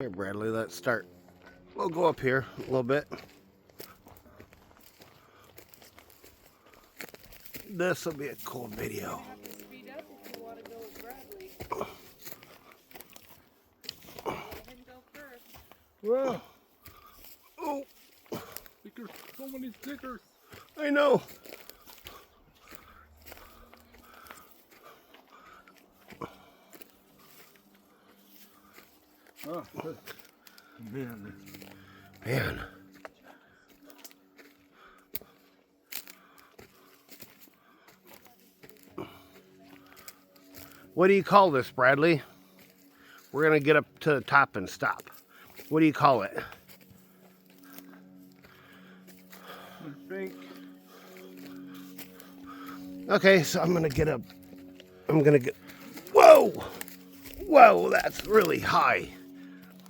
Here, Bradley, let's start. We'll go up here a little bit. This will be a cool video. You have to speed up if you want to go with Bradley. Let him go first. Well, Oh, there's so many stickers. I know. Oh, man. Man. What do you call this, Bradley? We're going to get up to the top and stop. What do you call it? I think. Okay, so I'm going to get up. I'm going to get... Whoa! Whoa, that's really high.